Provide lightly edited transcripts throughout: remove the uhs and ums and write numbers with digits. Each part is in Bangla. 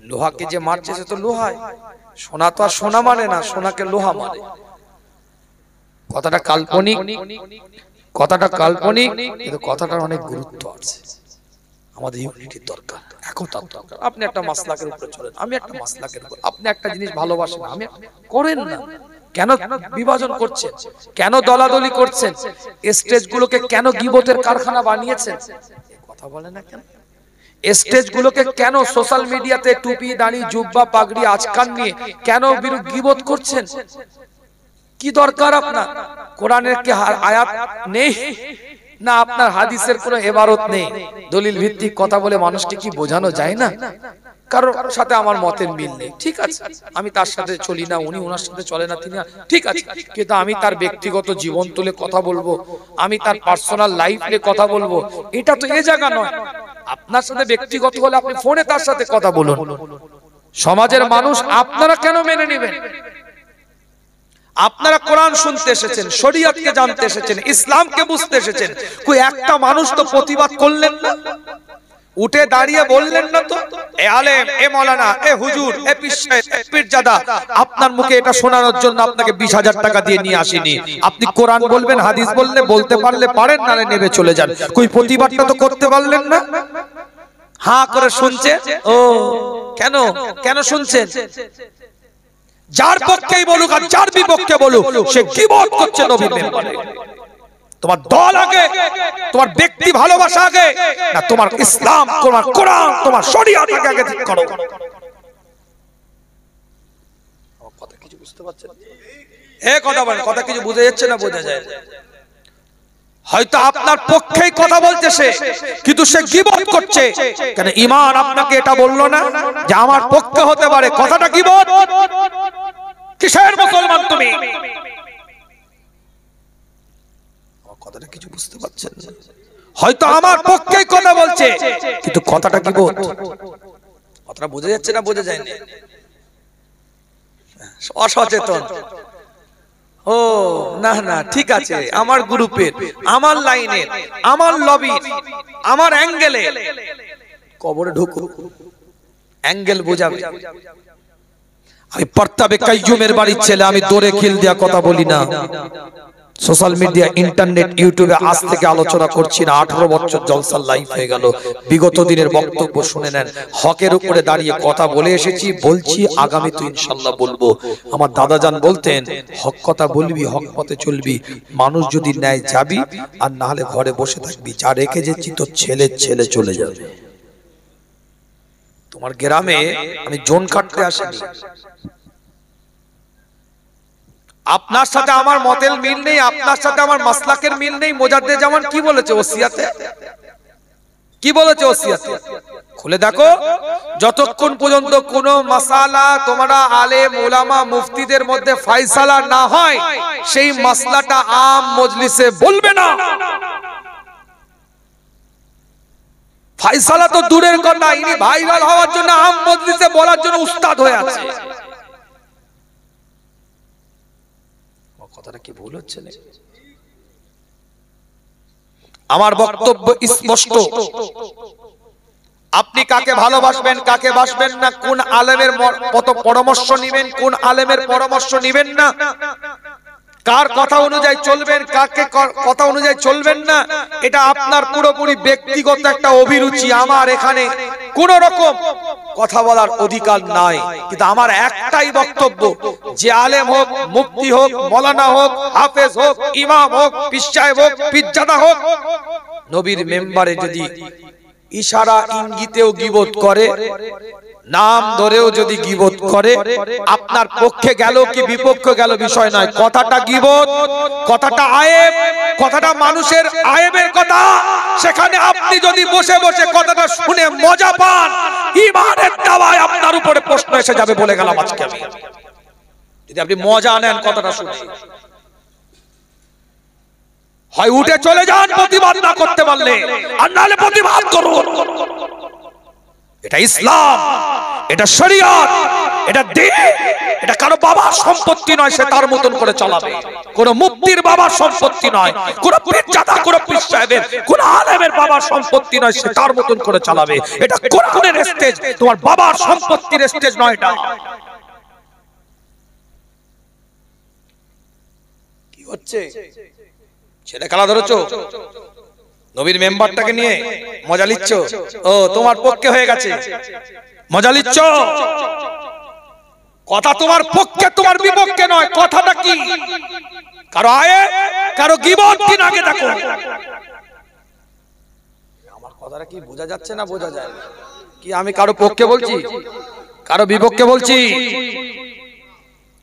লোহাকে যে মারছে সে তো লোহায়, সোনা তো আর সোনা মানে না, সোনাকে লোহা মানে। কথাটা কাল্পনিক, কথাটা কাল্পনিক, কিন্তু কথাটার অনেক গুরুত্ব আছে। আমাদের ইউনিটির দরকার, একতার দরকার। আপনি একটা মাসলাকের উপরে চলেন, আমি একটা মাসলাকের উপর। আপনি একটা জিনিস ভালোবাসেন, আমি করেন না। কেন বিভাজন করছেন? কেন দলাদলি করছেন? স্টেজগুলোকে কেন গীবতের কারখানা বানিয়েছেন? কথা বলে না কেন? স্টেজগুলোকে কেন সোশ্যাল মিডিয়াতে টুপি, দাড়ি, জুব্বা, পাগড়ি, আজকান নিয়ে কেন গীবত করছেন? কি দরকার আপনার? কোরআনের কি আয়াত নেই না আপনার হাদিসের কোনো ইবারত নেই? দলিল ভিত্তিক কথা বলে মানুষকে কি বোঝানো যায় না? কারোর সাথে আমার মতের মিল নেই, ঠিক আছে, আমি তার সাথে চলি না, উনি ওনার সাথে চলে না, তিনি, ঠিক আছে, কিন্তু আমি তার ব্যক্তিগত জীবন তুলে কথা বলবো, আমি তার পার্সোনাল লাইফ নিয়ে কথা বলবো, এটা তো এই জায়গা নয়। আপনার সাথে ব্যক্তিগত হলে আপনি ফোনে তার সাথে কথা বলুন। সমাজের মানুষ আপনারা কেন মেনে নেবেন? আপনারা কোরআন শুনতে এসেছেন, শরীয়তকে জানতে এসেছেন, ইসলামকে বুঝতে এসেছেন, কই একটা মানুষ তো প্রতিবাদ করলেন না? উঠে দাঁড়িয়ে বললেন না তো, এ আলেম, এ মাওলানা, এ হুজুর, এ পীরজাদা, আপনার মুখে এটা শোনানোর জন্য আপনাকে 20,000 টাকা দিয়ে নিয়ে আসিনি। আপনি কোরআন বলবেন, হাদিস বললে বলতে পারলে পারেন, না নেবে চলে যান। কই প্রতিবাদটা তো করতে পারলেন না? হ্যাঁ করে শুনছে। ও কেন কেন শুনছেন? যার পক্ষেই বলুক আর যার বিপক্ষে বলুক, সে গীবত করছে নবীর মেম্বারে। তোমার দল আগে, তোমার ব্যক্তি ভালোবাসা আগে, না তোমার ইসলাম, তোমার কোরআন, তোমার শরীয়ত আগে ঠিক করো। কথা কিছু বুঝতে পারছেন? কথা বলেন, কথা কিছু বুঝে যাচ্ছে না? বোঝা যায়। হয়তো আপনার পক্ষেই কথা বলছে সে, কিন্তু সে গীবত করছে। কেন? ঈমান আপনাকে এটা বললো না যে আমার পক্ষে হতে পারে? কথাটা গীবত। কিসের মুসলমান তুমি? কথাটা কিছু বুঝতে পারছেন না? হয়তো আমার পক্ষেই কথা বলছে, কিন্তু কথাটা গীবত। কথাটা বোঝা যাচ্ছে না? বোঝা যায় না? অসচেতন। ও না না, ঠিক আছে, আমার গ্রুপের, আমার লাইনের, আমার লবির, আমার অ্যাঙ্গেলে কবরে ঢুকো, অ্যাঙ্গেল বোঝাবে। আমি পর্তাবে কাইয়ুমের বাড়ির ছেলে, আমি দৌড়ে খিল দিয়া কথা বলি না। সোশ্যাল মিডিয়া, ইন্টারনেট, ইউটিউবে আজ থেকে আলোচনা করছি না, 18 বছর জলসার লাইফ হয়ে গেল। বিগত দিনের বক্তব্য শুনে নেন। হকের উপরে দাঁড়িয়ে কথা বলে এসেছি, বলছি, আগামী তো ইনশাল্লাহ বলবো। আমার দাদাজান বলতেন, হক কথা বলবি, হক পথে চলবি, মানুষ যদি নেয় যাবি, আর না হলে ঘরে বসে থাকবি। যা রেখে যাচ্ছি তোর ছেলে ছেলে চলে যাবে। তোমার গ্রামে আমি জোন কাটতে আসিনি। আপনার সাথে আমার মতের মিল নেই, আপনার সাথে আমার মাসলাকের মিল নেই। মুজাদ্দেদ জামান কি বলেছে ওসিয়াতে? কি বলেছে ওসিয়াতে? খুলে দেখো। যতক্ষণ পর্যন্ত কোন মাসালা তোমরা আলেম, উলামা, মুফতিদের মধ্যে ফয়সালা না হয়, সেই মাসলাটা আম মজলিসে বলবে না। ফয়সালা তো দূরের কথা, ইনি ভাইরাল হওয়ার জন্য আম মজলিসে বলার জন্য উস্তাদ হয়ে আছে। কথাটা কি ভুল হচ্ছে না? আমার বক্তব্য স্পষ্ট। আপনি কাকে ভালোবাসবেন, কাকে বাসবেন না, কোন আলেমের পরামর্শ নেবেন, কোন আলেমের পরামর্শ নেবেন না, কার কথা অনুযায়ী চলবেন, কাকে কথা অনুযায়ী চলবেন না, এটা আপনার পুরোপুরি ব্যক্তিগত একটা অভিরুচি। আমার এখানে কোন রকম কথা বলার অধিকার নাই। কিন্তু আমার একটাই বক্তব্য, যে আলেম হোক, মুফতি হোক, মাওলানা হোক, হাফেজ হোক, ইমাম হোক, পীর সাহেব হোক, পীরজাদা হোক, নবীর মেম্বারে যদি ইশারা ইঙ্গিতেও গীবত করে, নাম ধরেও যদি গীবত করে, আপনার পক্ষে গেল কি বিপক্ষে গেল বিষয় নয়, কথাটা গীবত, কথাটা আয়েব, কথাটা মানুষের আয়েবের কথা। সেখানে আপনি যদি বসে বসে কথাটা শুনে মজা পান, ঈমানের দাওয়ায় আপনার উপরে প্রশ্ন এসে যাবে বলে গেলাম আজকে আমি। যদি আপনি মজা নেন কথাটা শুনে, হয় উঠে চলে যান প্রতিবাদ না করতে পারলে, আর নাহলে প্রতিবাদ করুন। এটা ইসলাম, এটা শরীয়ত, এটা দিন, এটা কারো বাবার সম্পত্তি নয়, সে তার মতন করে চালাবে। কোন মুফতির বাবার সম্পত্তি নয়, কোন পীরজাদা, কোন পীর সাহেবের, কোন আলেমের বাবার সম্পত্তি নয়, সে তার মতন করে চালাবে। এটা কোরআনের স্টেজ, তোমার বাবার সম্পত্তির স্টেজ নয়। এটা কি হচ্ছে? ছেলে খেলা ধরেছো, নবীর মেম্বারটাকে নিয়ে মজা লিচ্ছ। ও তোমার পক্ষে হয়ে গেছে, মজা লিচ্ছ। কথা তোমার পক্ষে, তোমার বিপক্ষে নয়। কথাটা কি? কারো আয়ে, কারো গীবত দিন আগে দেখো। আমার কথাটা কি বোঝা যাচ্ছে না বোঝা যায় কি? আমি কারো পক্ষে বলছি, কারো বিপক্ষে বলছি?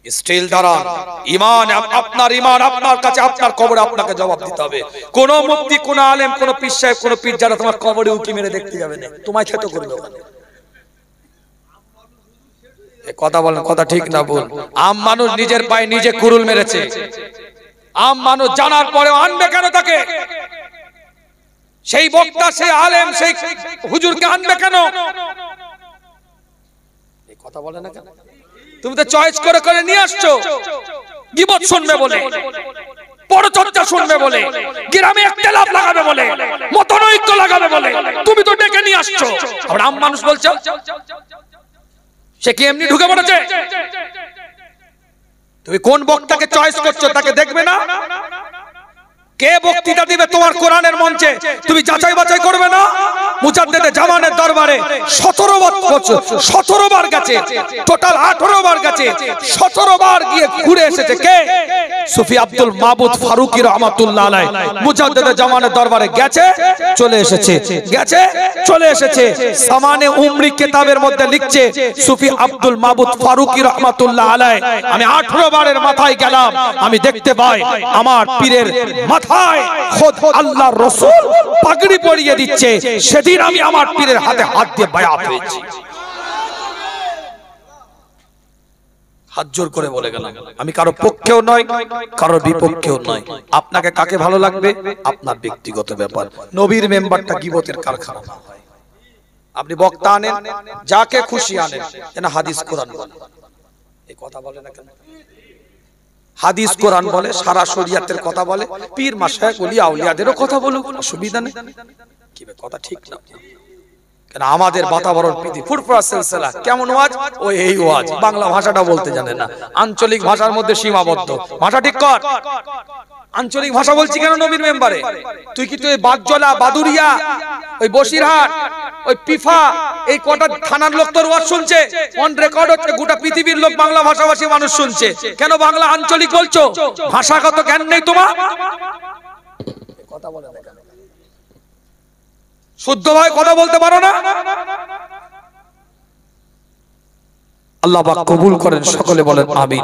স্টিল দাঁড়ান। ঈমান, আপনার ঈমান আপনার কাছে, আপনার কবরে আপনাকে জবাব দিতে হবে। কোন মুফতি, কোন আলেম, কোন পীর সাহেব, কোন পীরজাদা তোমার কবরে উকি মেরে দেখতে যাবে না, তোমায় খেতে করবে ওখানে। কথা বলেন, কথা ঠিক না ভুল? আম মানুষ নিজের পায়ে নিজে কুরুল মেরেছে। আম মানুষ জানার পরেও আনবে কেন তাকে? সেই বক্তা, সেই আলেম, সেই হুজুরকে আনবে কেন? এই কথা বলে না কেন? তুমি তো চয়েস করে করে নিয়ে আসছো, গীবত শুনবে বলে, পরচর্চা শুনবে বলে, গ্রামে ইখতিলাফ লাগাবে বলে, মতনৈক্য লাগাবে বলে তুমি তো ডেকে নিয়ে আসছো। আবার আম মানুষ বলছো সে কি এমনি ঢুকে পড়েছে? তুমি কোন বক্তাকে চয়েস করছো তাকে দেখবে না? কে বক্তৃতা দিবে তোমার কোরআনের মঞ্চে তুমি যাচাই বাছাই করবে না? মুজাদ্দেদে জামানের দরবারে 17 বার গেছে, টোটাল 18 বার গেছে, 17 বার গিয়ে ঘুরে এসেছে কে? সুফি আব্দুল মাবুদ ফারুকি রহমাতুল্লাহ আলাইহি মুজাদ্দেদে জামানের দরবারে গেছে, চলে এসেছে, গেছে, চলে এসেছে। সামানে উমরি কিতাবের মধ্যে লিখছে সুফি আব্দুল মাবুদ ফারুকি রহমাতুল্লাহ আলাইহি, আমি 18 বারের মাথায় গেলাম, আমি দেখতে পাই আমার পীরের মাথায় খোদ আল্লাহর রাসূল পাগড়ি পরিয়ে দিচ্ছে। সেদিন আমি আমার পীরের হাতে হাত দিয়ে বায়াত হয়েছি। হাত জোর করে বলে গেলাম, আমি কারো পক্ষেও নয়, কারো বিপক্ষেও নয়। আপনাকে কাকে ভালো লাগবে আপনার ব্যক্তিগত ব্যাপার। নবীর মেম্বারটা গীবতের কারখানা না হয়। আপনি বক্তা আনেন, যাকে খুশি আনেন, যেন হাদিস কোরআন বলে। এই কথা বলে না কেন? হাদিস কোরআন বলে, সারা শরীয়তের কথা বলে, পীর মাশায়েখ ওলিয়া আউলিয়াদেরও কথা বলুক, অসুবিধা নেই। কি কথা ঠিক না? কেন আমাদের বাতাবরণ পৃথিবী ফুরফুরা সিলসিলা কেমন ওয়াজ? ওই এই ওয়াজ, বাংলা ভাষাটা বলতে জানে না, আঞ্চলিক ভাষার মধ্যে সীমাবদ্ধ। ভাষা ঠিক কর। আঞ্চলিক ভাষা বলছি কেন নবীর মেম্বারে? তুই কি তুই বাদজলা, বাদুরিয়া, ওই বসিরহাট, ওই পিফা, এই কটা থানার লোক তোর ওয়াজ শুনছে? অন রেকর্ড হচ্ছে, গোটা পৃথিবীর লোক বাংলা ভাষাভাষী মানুষ শুনছে। কেন বাংলা আঞ্চলিক বলছো? ভাষাগত জ্ঞান নেই তোমার? কথা বলে না কেন? শুদ্ধভাবে কথা বলতে পারো না? আল্লাহ পাক কবুল করেন, সকলে বলেন আমিন।